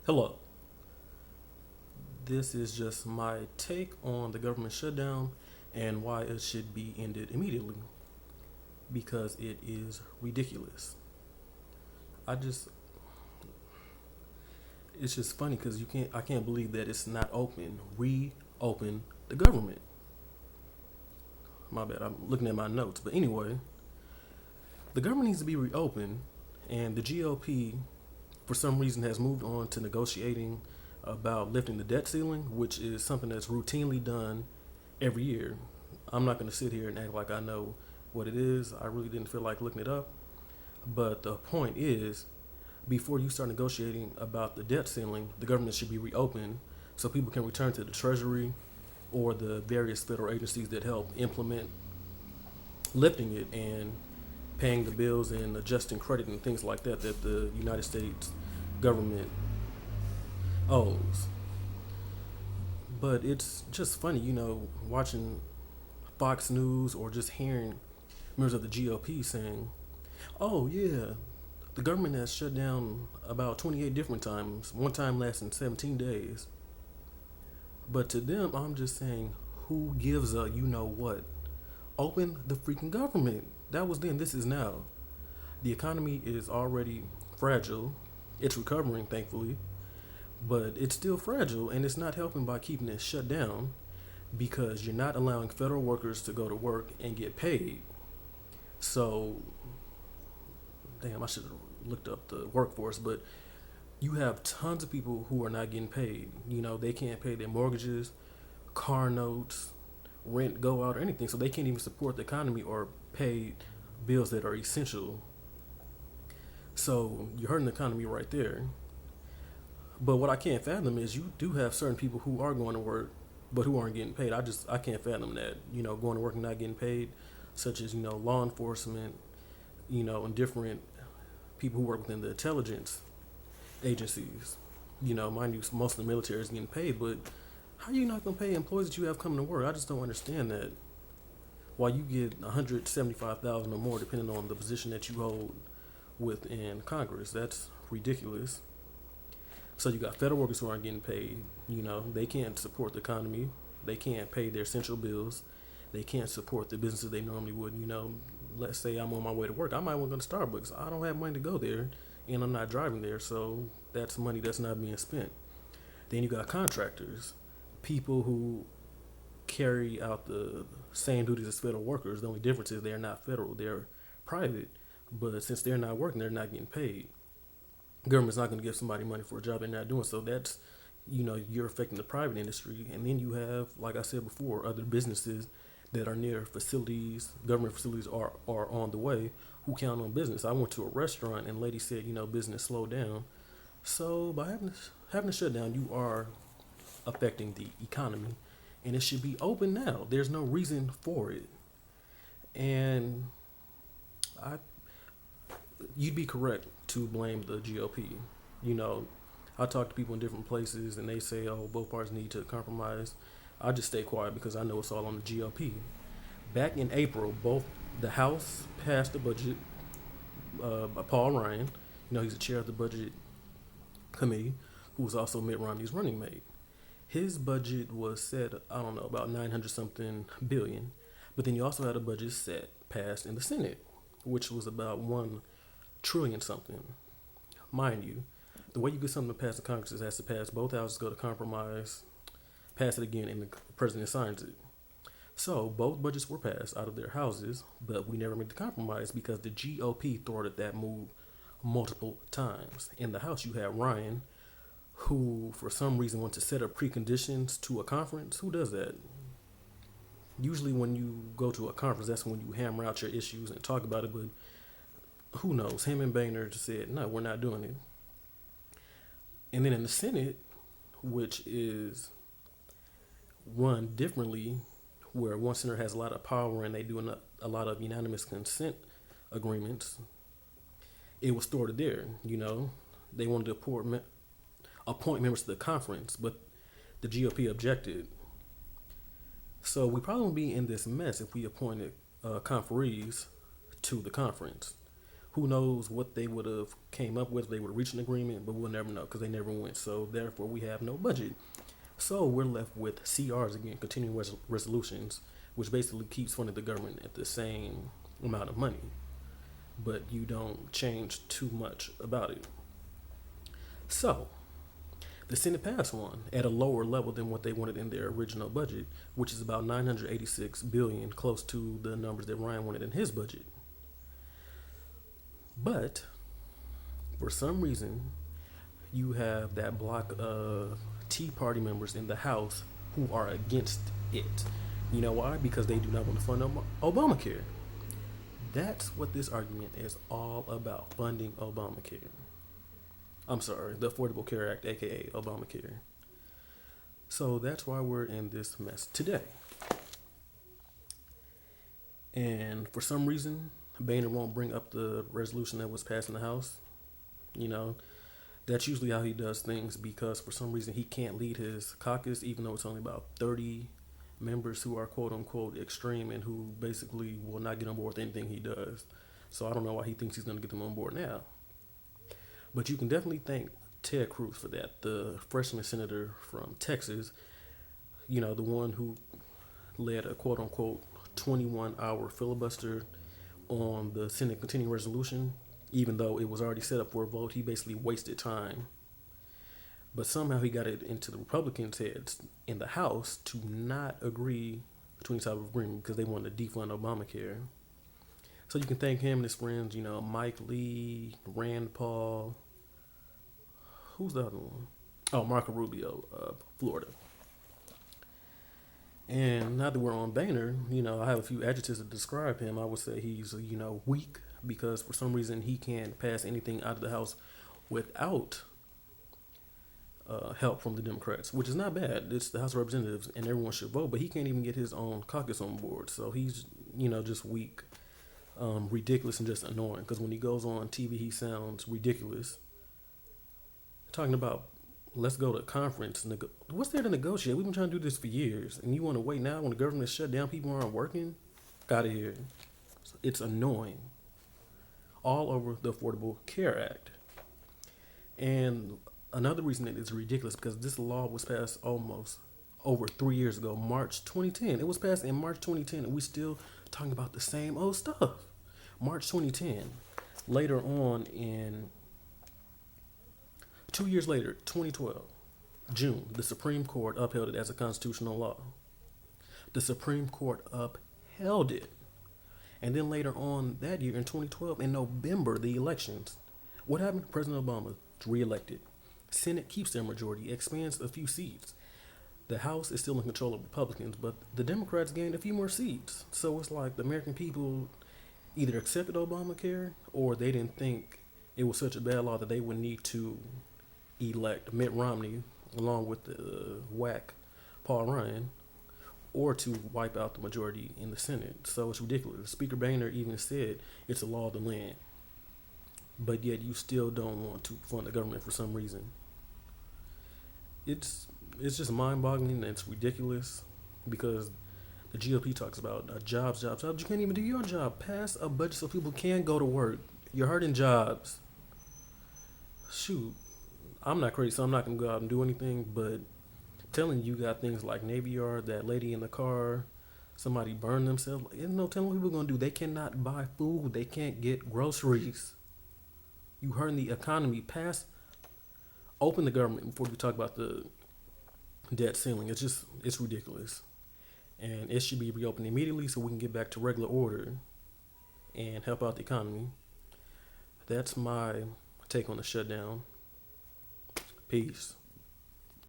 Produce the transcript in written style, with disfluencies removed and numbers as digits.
Hello. This is just my take on the government shutdown and why it should be ended immediately because it is ridiculous. I just it's just funny cuz I can't believe that it's not open. Reopen the government. My bad. I'm looking at my notes. But anyway, the government needs to be reopened and the GOP for some reason has moved on to negotiating about lifting the debt ceiling, which is something that's routinely done every year. I'm not going to sit here and act like I know what it is. I really didn't feel like looking it up. But the point is, before you start negotiating about the debt ceiling, the government should be reopened so people can return to the Treasury or the various federal agencies that help implement lifting it and paying the bills and adjusting credit and things like that that the United States government owes. But it's just funny, watching Fox News or just hearing members of the GOP saying, "Oh yeah, the government has shut down about 28 different times. One time lasting 17 days." But to them, I'm just saying, who gives a you know what? Open the freaking government. That was then. This is now. The economy is already fragile. It's recovering, thankfully, but it's still fragile, and it's not helping by keeping it shut down because you're not allowing federal workers to go to work and get paid. So, damn, I should have looked up the workforce, but you have tons of people who are not getting paid. They can't pay their mortgages, car notes, rent, go out, or anything. So they can't even support the economy or pay bills that are essential. So you're hurting the economy right there. But what I can't fathom is you do have certain people who are going to work, but who aren't getting paid. I can't fathom that. Going to work and not getting paid, such as law enforcement, and different people who work within the intelligence agencies. Mind you, most of the military is getting paid, but how are you not going to pay employees that you have coming to work? I just don't understand that. While you get 175,000 or more, depending on the position that you hold within Congress, that's ridiculous. So you got federal workers who aren't getting paid. They can't support the economy. They can't pay their essential bills. They can't support the businesses they normally would. Let's say I'm on my way to work. I might want to go to Starbucks. I don't have money to go there, and I'm not driving there. So that's money that's not being spent. Then you got contractors, people who carry out the same duties as federal workers. The only difference is they're not federal. They're private. But since they're not working, they're not getting paid. Government's not going to give somebody money for a job they're not doing. So that's, you're affecting the private industry. And then you have, like I said before, other businesses that are near facilities, government facilities are on the way who count on business. I went to a restaurant and lady said, business slowed down. So by having a shutdown, you are affecting the economy. And it should be open now. There's no reason for it. And I you'd be correct to blame the GOP. You know, I talk to people in different places and they say, oh, both parties need to compromise. I just stay quiet because I know it's all on the GOP. Back in April, both the House passed the budget by Paul Ryan. He's the chair of the budget committee, who was also Mitt Romney's running mate. His budget was set, I don't know, about 900 something billion. But then you also had a budget set passed in the Senate, which was about 1 trillion something. Mind you, the way you get something to pass in Congress is it has to pass both houses, go to compromise, pass it again, and the president signs it. So both budgets were passed out of their houses, but we never made the compromise because the GOP thwarted that move multiple times. In the House, you had Ryan, who for some reason wants to set up preconditions to a conference. Who does that? Usually, when you go to a conference, that's when you hammer out your issues and talk about it. But who knows? Him and Boehner just said, no, we're not doing it. And then in the Senate, which is run differently, where one senator has a lot of power and they do a lot of unanimous consent agreements, it was thwarted there. They wanted to appoint members to the conference, but the GOP objected. So we probably won't be in this mess if we appointed conferees to the conference. Who knows what they would have came up with if they would have reached an agreement, but we'll never know because they never went. So therefore, we have no budget. So we're left with CRs again, continuing resolutions, which basically keeps funding the government at the same amount of money, but you don't change too much about it. So the Senate passed one at a lower level than what they wanted in their original budget, which is about 986 billion, close to the numbers that Ryan wanted in his budget. But for some reason, you have that block of Tea Party members in the House who are against it. You know why? Because they do not want to fund Obamacare. That's what this argument is all about, funding Obamacare. I'm sorry, the Affordable Care Act, aka Obamacare. So that's why we're in this mess today. And for some reason, Boehner won't bring up the resolution that was passed in the House. You know, that's usually how he does things because for some reason he can't lead his caucus, even though it's only about 30 members who are quote unquote extreme and who basically will not get on board with anything he does. So I don't know why he thinks he's going to get them on board now. But you can definitely thank Ted Cruz for that, the freshman senator from Texas, you know, the one who led a quote unquote 21-hour filibuster on the Senate continuing resolution. Even though it was already set up for a vote, he basically wasted time. But somehow he got it into the Republicans' heads in the House to not agree to any type of agreement because they wanted to defund Obamacare. So you can thank him and his friends, you know, Mike Lee, Rand Paul. Who's the other one? Oh, Marco Rubio, Florida. And now that we're on Boehner, you know, I have a few adjectives to describe him. I would say he's, you know, weak because for some reason he can't pass anything out of the House without help from the Democrats, which is not bad. It's the House of Representatives and everyone should vote, but he can't even get his own caucus on board. So he's, you know, just weak, ridiculous, and just annoying because when he goes on TV, he sounds ridiculous. Talking about let's go to a conference. What's there to negotiate? We've been trying to do this for years, and you want to wait now when the government is shut down, people aren't working? Out of here. It's annoying. All over the Affordable Care Act. And another reason that it's ridiculous because this law was passed almost over 3 years ago, March 2010. It was passed in March 2010, and we still talking about the same old stuff. March 2010. Later on in 2 years later, 2012, June, the Supreme Court upheld it as a constitutional law. The Supreme Court upheld it. And then later on that year, in 2012, in November, the elections. What happened? President Obama is reelected. Senate keeps their majority, expands a few seats. The House is still in control of Republicans, but the Democrats gained a few more seats. So it's like the American people either accepted Obamacare or they didn't think it was such a bad law that they would need to elect Mitt Romney along with the whack Paul Ryan or to wipe out the majority in the Senate. So it's ridiculous. Speaker Boehner even said it's a law of the land. But yet you still don't want to fund the government for some reason. It's just mind-boggling and it's ridiculous because the GOP talks about jobs. You can't even do your job. Pass a budget so people can go to work. You're hurting jobs. Shoot. I'm not crazy, so I'm not going to go out and do anything, but telling you got things like Navy Yard, that lady in the car, somebody burned themselves. You know, telling what people are going to do. They cannot buy food. They can't get groceries. You hurting the economy. Open the government before we talk about the debt ceiling. It's ridiculous. And it should be reopened immediately so we can get back to regular order and help out the economy. That's my take on the shutdown. Peace.